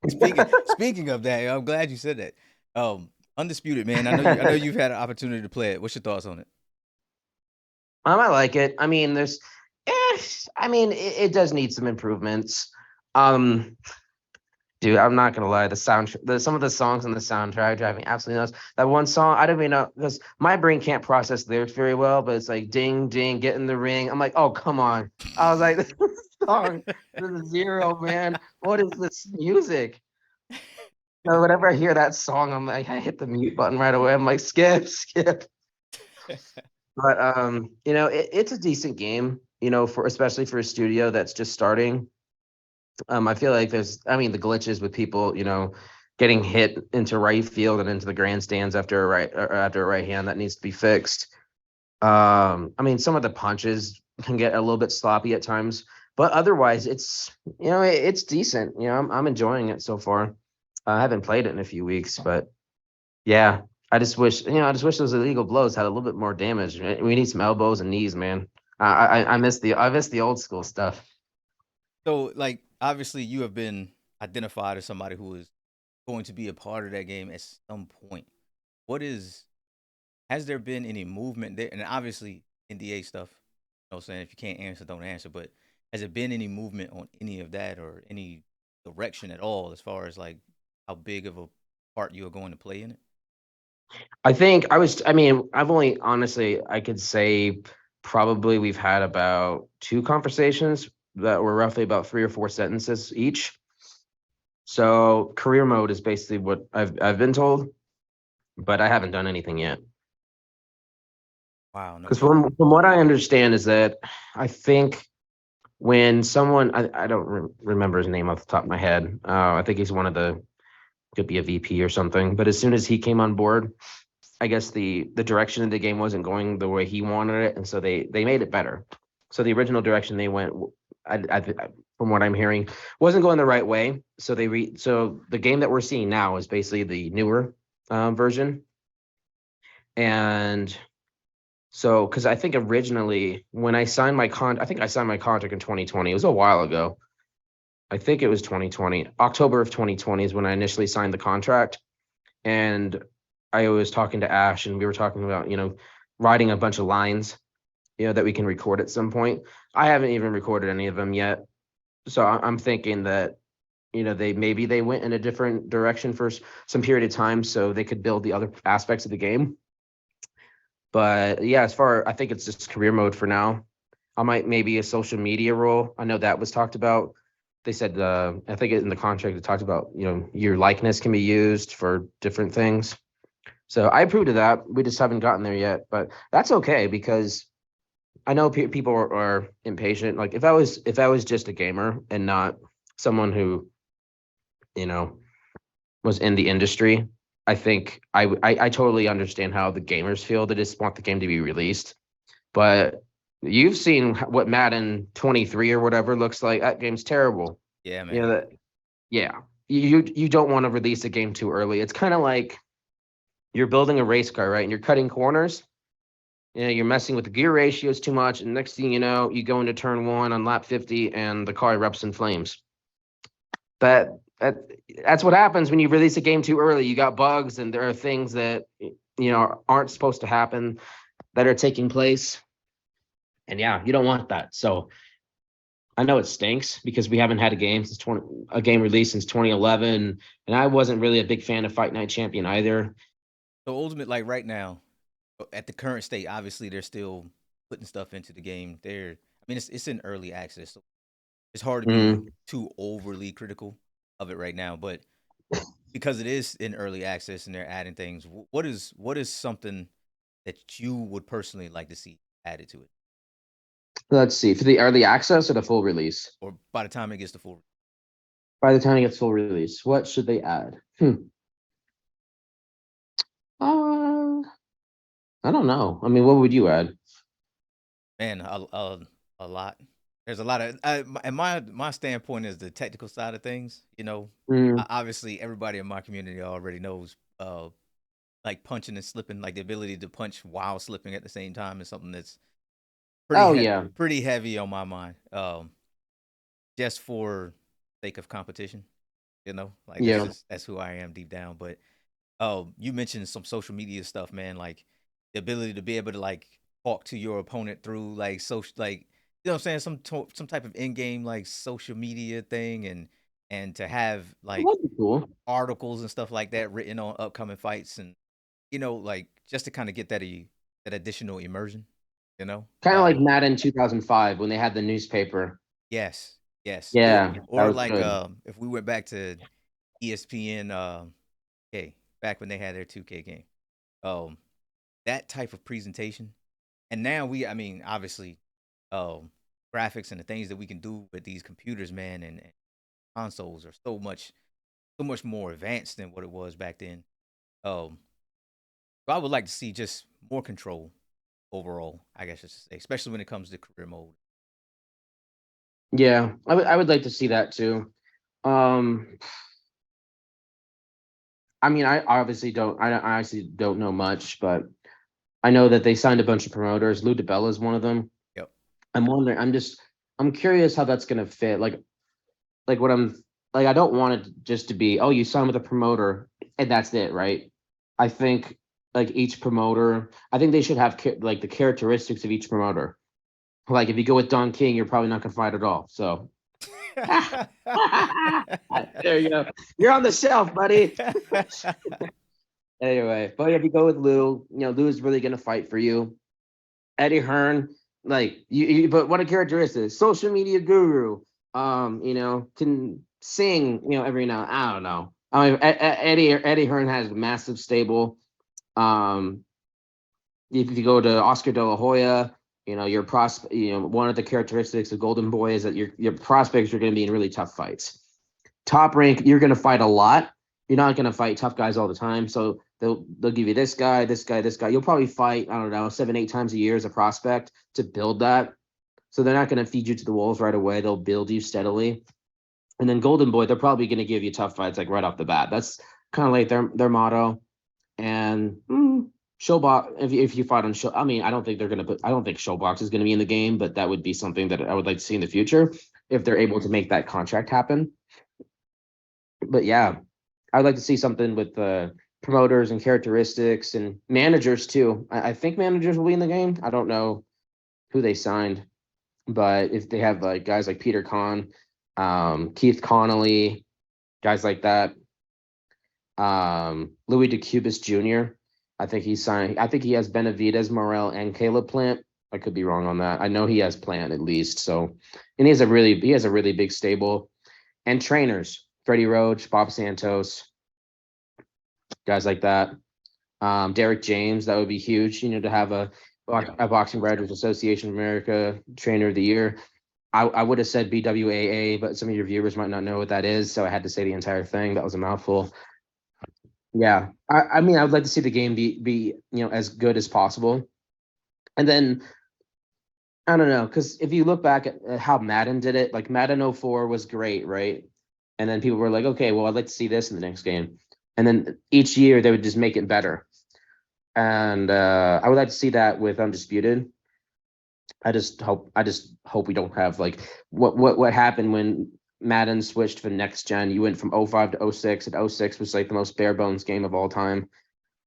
speaking of that, I'm glad you said that. Undisputed, man. I know you've had an opportunity to play it. What's your thoughts on it? I like it. I mean, eh, it does need some improvements. Um, Dude, I'm not gonna lie. Some of the songs on the soundtrack drive me absolutely nuts. That one song, I don't even know because my brain can't process lyrics very well, but it's like ding ding, get in the ring. I'm like, oh come on. I was like, this song, this is zero, man. What is this music? So whenever I hear that song, I'm like, I hit the mute button right away. I'm like, skip, skip. But it's a decent game, for especially for a studio that's just starting. I feel like the glitches with people, getting hit into right field and into the grandstands after a right hand that needs to be fixed. Some of the punches can get a little bit sloppy at times, but otherwise, it's decent. I'm enjoying it so far. I haven't played it in a few weeks, but yeah, I just wish those illegal blows had a little bit more damage. We need some elbows and knees, man. I miss the old school stuff. So, like, obviously, you have been identified as somebody who is going to be a part of that game at some point. What is Has there been any movement there? And obviously, NDA stuff. You know what I'm saying? If you can't answer, don't answer. But has there been any movement on any of that or any direction at all as far as like how big of a part you are going to play in it? I've only honestly, I could say probably we've had about two conversations that were roughly about 3 or 4 sentences each. So career mode is basically what I've been told, but I haven't done anything yet. Wow, no Because way. from what I understand is that I think when someone I don't remember his name off the top of my head. I think he's one of the could be a VP or something. But as soon as he came on board, I guess the direction of the game wasn't going the way he wanted it, and so they made it better. So the original direction they went, from what I'm hearing, wasn't going the right way. So the game that we're seeing now is basically the newer version, and so because I think originally when I think I signed my contract in 2020. It was a while ago. I think it was 2020. October of 2020 is when I initially signed the contract, and I was talking to Ash, and we were talking about writing a bunch of lines, that we can record at some point. I haven't even recorded any of them yet, so I'm thinking that they went in a different direction for some period of time so they could build the other aspects of the game. But yeah, I think it's just career mode for now. I might maybe a social media role. I know that was talked about. They said I think in the contract it talked about your likeness can be used for different things. So I approved of that. We just haven't gotten there yet, but that's okay because I know people are impatient. Like if I was just a gamer and not someone who you know was in the industry, I think I totally understand how the gamers feel. They just want the game to be released. But you've seen what Madden 23 or whatever looks like. That game's terrible. Yeah, You man. know that yeah. You don't want to release a game too early. It's kind of like you're building a race car, right? And you're cutting corners. You're messing with the gear ratios too much, and next thing you know, you go into turn one on lap 50, and the car erupts in flames. That that that's what happens when you release a game too early. You got bugs, and there are things that aren't supposed to happen that are taking place, and yeah, you don't want that. So I know it stinks because we haven't had a game released since 2011, and I wasn't really a big fan of Fight Night Champion either. So ultimate, like right now, at the current state, obviously they're still putting stuff into the game. I mean, it's in early access, so it's hard to be Mm, too overly critical of it right now. But because it is in early access and they're adding things, what is something that you would personally like to see added to it, let's see for the early access or the full release. or by the time it gets to full? By the time it gets full release, what should they add? Uh, I don't know. I mean, what would you add? Man, a lot. There's a lot of, and my standpoint is the technical side of things. Mm, Obviously everybody in my community already knows, like punching and slipping, like the ability to punch while slipping at the same time is something that's oh yeah. pretty heavy on my mind. Just for sake of competition. Like Yeah. that's who I am deep down. But you mentioned some social media stuff, man. Like the ability to be able to like talk to your opponent through like social, like you know what I'm saying, some type of in game like social media thing, and to have like That'd be cool. articles and stuff like that written on upcoming fights, and like just to kind of get that additional immersion. You know, Kind of like Madden 2005 when they had the newspaper. yes, yes, Yeah, that or was like good. if we went back to ESPN, K back when they had their 2K game, um, that type of presentation. And now I mean, obviously, um, graphics and the things that we can do with these computers, man, and consoles are so much more advanced than what it was back then. Um, so I would like to see just more control overall, I guess I should say, especially when it comes to career mode. Yeah, I would like to see that too. Um, I mean, I obviously don't. I honestly don't know much, but I know that they signed a bunch of promoters. Lou DiBella is one of them. Yep. I'm wondering. I'm curious how that's gonna fit. Like what I'm like. I don't want it just to be, oh, you sign with a promoter and that's it, right? I think like each promoter. I think they should have like the characteristics of each promoter. Like if you go with Don King, you're probably not gonna fight at all. So there you go. You're on the shelf, buddy. Anyway, but if you go with Lou, Lou is really gonna fight for you. Eddie Hearn, like but what a characteristic, social media guru. Can sing, every now. I don't know. I mean, Eddie Hearn has a massive stable. Um, if you go to Oscar De La Hoya, your prospect, one of the characteristics of Golden Boy is that your prospects are going to be in really tough fights. Top rank, you're going to fight a lot. You're not going to fight tough guys all the time. So they'll give you this guy, this guy, this guy. You'll probably fight, I don't know, 7, 8 times a year as a prospect to build that. So they're not going to feed you to the wolves right away. They'll build you steadily. And then Golden Boy, they're probably going to give you tough fights like right off the bat. That's kind of like their motto. And Showbox, if you fight on show, I mean, I don't think they're gonna put. I don't think Showbox is gonna be in the game, but that would be something that I would like to see in the future if they're able to make that contract happen. But yeah, I'd like to see something with the promoters and characteristics and managers too. I think managers will be in the game. I don't know who they signed, but if they have like guys like Peter Kahn, Keith Connolly, guys like that, Louis DeCubis Jr. I think he's signed. I think he has Benavidez, Morel, and Caleb Plant. I could be wrong on that. I know he has Plant at least. So, and he has a really big stable and trainers. Freddie Roach, Bob Santos, guys like that. Derek James, that would be huge. To have a Boxing Writers Association of America Trainer of the Year. I would have said BWAA, but some of your viewers might not know what that is, so I had to say the entire thing. That was a mouthful. Yeah, I mean, I would like to see the game be as good as possible, and then I don't know, because if you look back at how Madden did it, like Madden 04 was great, right? And then people were like, okay, well, I'd like to see this in the next game, and then each year they would just make it better, and I would like to see that with Undisputed. I just hope we don't have like what happened when Madden switched for next gen. You went from 05 to 06, and 06 was like the most bare bones game of all time.